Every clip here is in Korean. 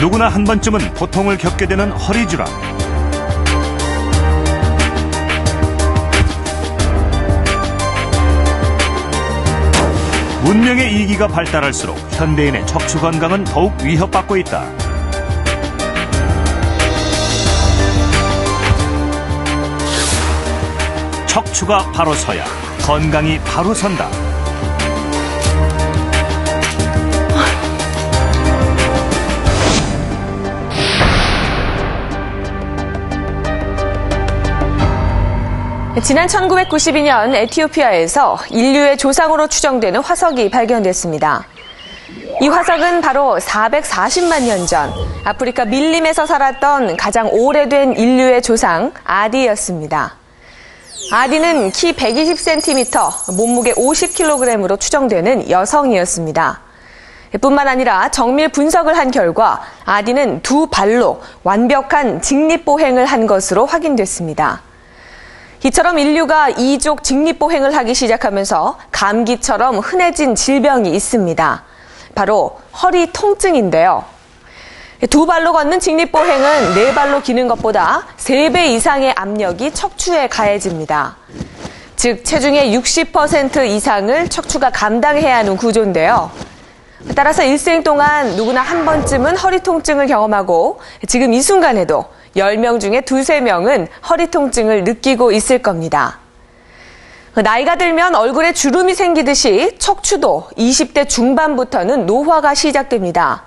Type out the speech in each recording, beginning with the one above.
누구나 한 번쯤은 고통을 겪게 되는 허리 질환. 문명의 이기가 발달할수록 현대인의 척추 건강은 더욱 위협받고 있다. 척추가 바로 서야 건강이 바로 선다. 지난 1992년 에티오피아에서 인류의 조상으로 추정되는 화석이 발견됐습니다. 이 화석은 바로 440만 년 전 아프리카 밀림에서 살았던 가장 오래된 인류의 조상 아디였습니다. 아디는 키 120cm, 몸무게 50kg으로 추정되는 여성이었습니다. 뿐만 아니라 정밀 분석을 한 결과 아디는 두 발로 완벽한 직립보행을 한 것으로 확인됐습니다. 이처럼 인류가 이족 직립보행을 하기 시작하면서 감기처럼 흔해진 질병이 있습니다. 바로 허리 통증인데요. 두 발로 걷는 직립보행은 네 발로 기는 것보다 3배 이상의 압력이 척추에 가해집니다. 즉 체중의 60% 이상을 척추가 감당해야 하는 구조인데요. 따라서 일생 동안 누구나 한 번쯤은 허리 통증을 경험하고 지금 이 순간에도 10명 중에 2~3명은 허리 통증을 느끼고 있을 겁니다. 나이가 들면 얼굴에 주름이 생기듯이 척추도 20대 중반부터는 노화가 시작됩니다.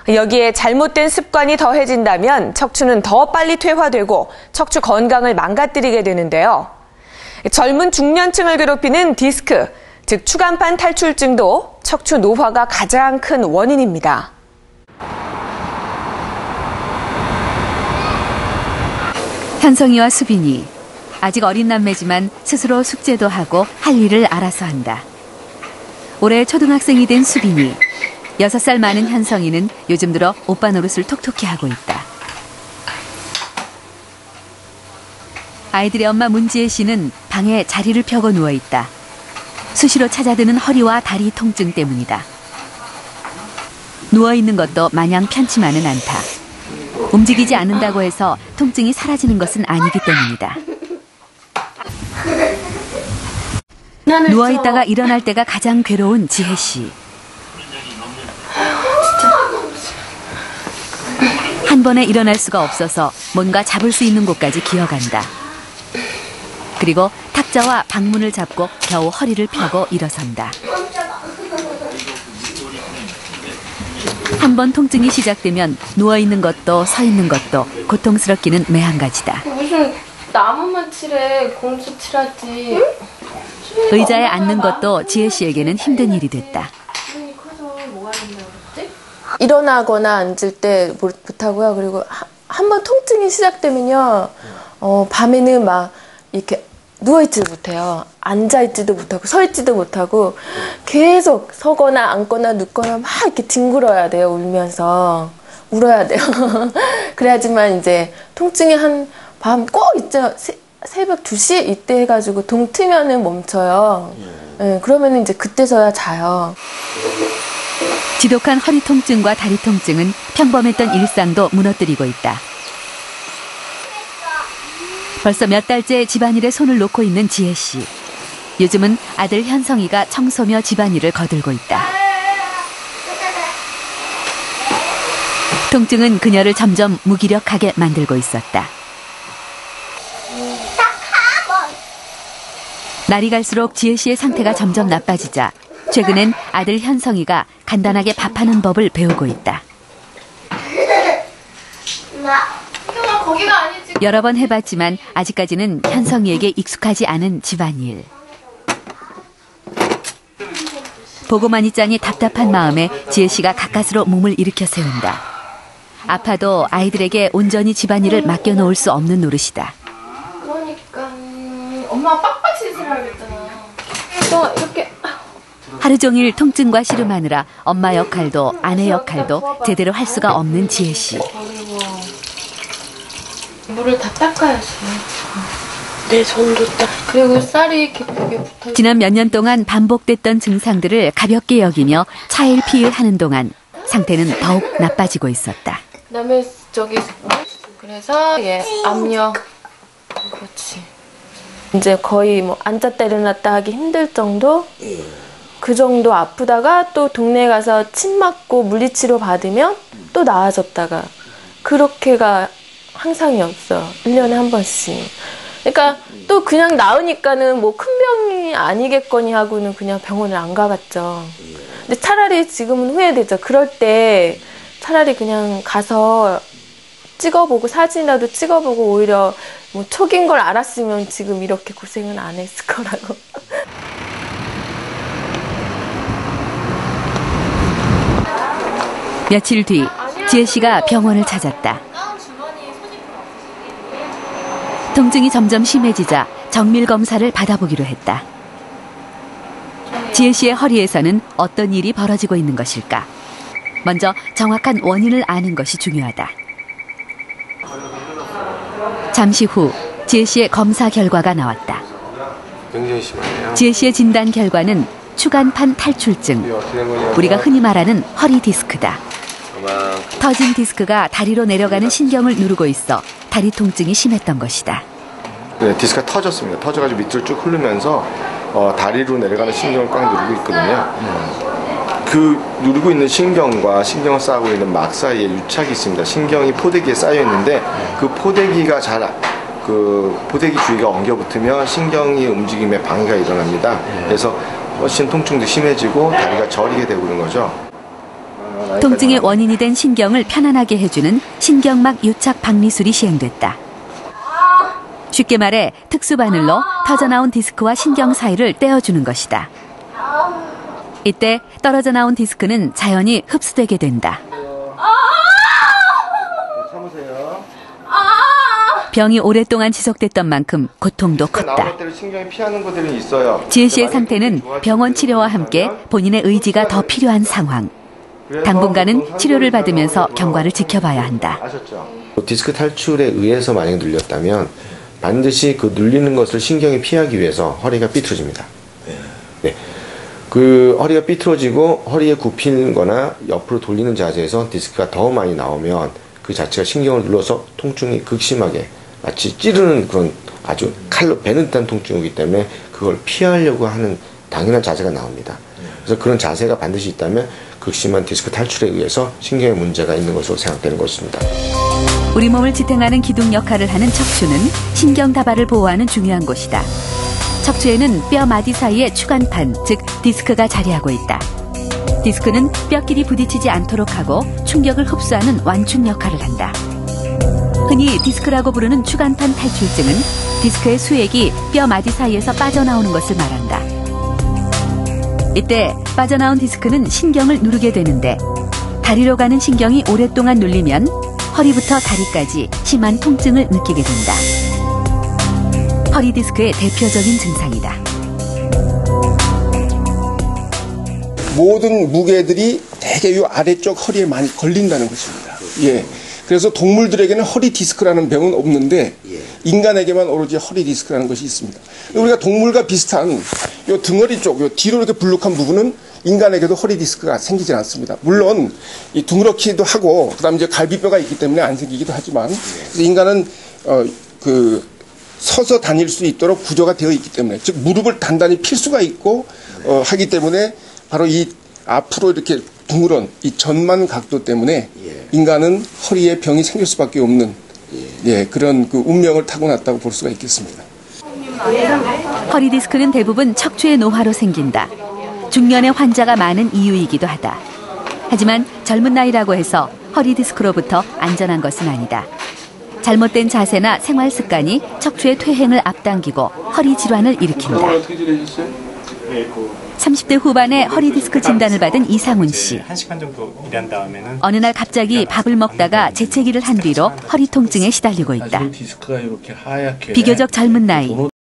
여기에 잘못된 습관이 더해진다면 척추는 더 빨리 퇴화되고 척추 건강을 망가뜨리게 되는데요. 젊은 중년층을 괴롭히는 디스크, 즉 추간판 탈출증도 척추 노화가 가장 큰 원인입니다. 현성이와 수빈이 아직 어린 남매지만 스스로 숙제도 하고 할 일을 알아서 한다. 올해 초등학생이 된 수빈이, 6살 많은 현성이는 요즘 들어 오빠 노릇을 톡톡히 하고 있다. 아이들의 엄마 문지혜 씨는 방에 자리를 펴고 누워있다. 수시로 찾아드는 허리와 다리 통증 때문이다. 누워있는 것도 마냥 편치만은 않다. 움직이지 않는다고 해서 통증이 사라지는 것은 아니기 때문이다. 누워있다가 일어날 때가 가장 괴로운 지혜 씨. 한 번에 일어날 수가 없어서 뭔가 잡을 수 있는 곳까지 기어간다. 그리고 탁자와 방문을 잡고 겨우 허리를 펴고 일어선다. 한 번 통증이 시작되면 누워있는 것도 서 있는 것도 고통스럽기는 매한가지다. 무슨 나무만 칠해, 공주 칠하지. 의자에 앉는 것도 지혜 씨에게는 힘든 일이 됐다. 일어나거나 앉을 때 못하고요. 그리고 한 번 통증이 시작되면요, 밤에는 막 이렇게 누워있지도 못해요. 앉아있지도 못하고 서있지도 못하고 계속 서거나 앉거나 눕거나 막 이렇게 뒹굴어야 돼요. 울면서 울어야 돼요. 그래야지만 이제 통증이 한 밤 꼭 있죠. 새벽 2시 이때 해가지고 동 트면은 멈춰요. 네, 그러면은 이제 그때서야 자요. 지독한 허리 통증과 다리 통증은 평범했던 일상도 무너뜨리고 있다. 벌써 몇 달째 집안일에 손을 놓고 있는 지혜 씨. 요즘은 아들 현성이가 청소며 집안일을 거들고 있다. 통증은 그녀를 점점 무기력하게 만들고 있었다. 날이 갈수록 지혜 씨의 상태가 점점 나빠지자 최근엔 아들 현성이가 간단하게 밥하는 법을 배우고 있다. 여러 번 해봤지만 아직까지는 현성이에게 익숙하지 않은 집안일. 보고만 있자니 답답한 마음에 지혜 씨가 가까스로 몸을 일으켜 세운다. 아파도 아이들에게 온전히 집안일을 맡겨놓을 수 없는 노릇이다. 그러니까 엄마 빡빡 씻으라겠잖아. 너 이렇게 하루 종일 통증과 씨름하느라 엄마 역할도 아내 역할도 제대로 할 수가 없는 지혜 씨. 물을 다 닦아야지. 내 손도 닦. 그리고 쌀이 이렇게 지난 몇 년 동안 반복됐던 증상들을 가볍게 여기며 차일피일하는 동안 상태는 더욱 나빠지고 있었다. 그다음에 그래서 압력. 그렇지. 이제 거의 뭐 앉았다 일어났다 하기 힘들 정도? 그 정도 아프다가 또 동네 가서 침 맞고 물리치료 받으면 또 나아졌다가 그렇게가 항상이었어요. 1년에 한 번씩. 그러니까 또 그냥 나으니까는 뭐 큰 병이 아니겠거니 하고는 그냥 병원을 안 가봤죠. 근데 차라리 지금은 후회되죠. 그럴 때 차라리 그냥 가서 찍어보고 사진이라도 찍어보고 오히려 뭐 촉인 걸 알았으면 지금 이렇게 고생은 안 했을 거라고. 며칠 뒤 지혜 씨가 병원을 찾았다. 통증이 점점 심해지자 정밀 검사를 받아보기로 했다. 지혜 씨의 허리에서는 어떤 일이 벌어지고 있는 것일까? 먼저 정확한 원인을 아는 것이 중요하다. 잠시 후 지혜 씨의 검사 결과가 나왔다. 굉장히 심하네요. 지혜 씨의 진단 결과는 추간판 탈출증, 우리가 흔히 말하는 허리 디스크다. 터진 디스크가 다리로 내려가는 신경을 누르고 있어 다리 통증이 심했던 것이다. 네, 디스크가 터졌습니다. 터져가지고 밑으로 쭉 흐르면서 다리로 내려가는 신경을 꽉 누르고 있거든요. 그 누르고 있는 신경과 신경을 쌓고 있는 막 사이에 유착이 있습니다. 신경이 포대기에 쌓여 있는데 그 포대기가 포대기 주위가 엉겨붙으면 신경이 움직임에 방해가 일어납니다. 그래서 훨씬 통증도 심해지고 다리가 저리게 되고 그런 거죠. 통증의 원인이 된 신경을 편안하게 해주는 신경막 유착 박리술이 시행됐다. 쉽게 말해 특수바늘로 터져나온 디스크와 신경 사이를 떼어주는 것이다. 이때 떨어져 나온 디스크는 자연히 흡수되게 된다. 병이 오랫동안 지속됐던 만큼 고통도 컸다. 지혜 씨의 상태는 병원 치료와 함께 본인의 의지가 더 필요한 상황. 당분간은 치료를 받으면서 경과를 지켜봐야 한다. 디스크 탈출에 의해서 만약에 눌렸다면 반드시 그 눌리는 것을 신경이 피하기 위해서 허리가 삐뚤어집니다. 네. 그 허리가 삐뚤어지고 허리에 굽히거나 옆으로 돌리는 자세에서 디스크가 더 많이 나오면 그 자체가 신경을 눌러서 통증이 극심하게 마치 찌르는 그런 아주 칼로 베는 듯한 통증이 오기 때문에 그걸 피하려고 하는 당연한 자세가 나옵니다. 그래서 그런 자세가 반드시 있다면 극심한 디스크 탈출에 의해서 신경에 문제가 있는 것으로 생각되는 것입니다. 우리 몸을 지탱하는 기둥 역할을 하는 척추는 신경 다발을 보호하는 중요한 곳이다. 척추에는 뼈 마디 사이에 추간판, 즉 디스크가 자리하고 있다. 디스크는 뼈끼리 부딪히지 않도록 하고 충격을 흡수하는 완충 역할을 한다. 흔히 디스크라고 부르는 추간판 탈출증은 디스크의 수액이 뼈 마디 사이에서 빠져나오는 것을 말한다. 이때 빠져나온 디스크는 신경을 누르게 되는데 다리로 가는 신경이 오랫동안 눌리면 허리부터 다리까지 심한 통증을 느끼게 된다. 허리 디스크의 대표적인 증상이다. 모든 무게들이 대개 이 아래쪽 허리에 많이 걸린다는 것입니다. 예. 그래서 동물들에게는 허리 디스크라는 병은 없는데 인간에게만 오로지 허리 디스크라는 것이 있습니다. 우리가 동물과 비슷한 요 등허리 쪽, 요 뒤로 이렇게 불룩한 부분은 인간에게도 허리 디스크가 생기지 않습니다. 물론 이 둥그렇기도 하고 그다음에 이제 갈비뼈가 있기 때문에 안 생기기도 하지만 인간은 서서 다닐 수 있도록 구조가 되어 있기 때문에 즉 무릎을 단단히 필 수가 있고 하기 때문에 바로 이 앞으로 이렇게 둥그런 이 전만 각도 때문에 인간은 허리에 병이 생길 수밖에 없는 그런 그 운명을 타고났다고 볼 수가 있겠습니다. 허리 디스크는 대부분 척추의 노화로 생긴다. 중년의 환자가 많은 이유이기도 하다. 하지만 젊은 나이라고 해서 허리 디스크로부터 안전한 것은 아니다. 잘못된 자세나 생활 습관이 척추의 퇴행을 앞당기고 허리 질환을 일으킨다. 30대 후반에 허리 디스크 진단을 받은 이상훈 씨. 1시간 정도 일한 다음에는 어느 날 갑자기 밥을 먹다가 재채기를 한 뒤로 허리 통증에 시달리고 있다. 디스크가 이렇게 하얗게 비교적 젊은 나이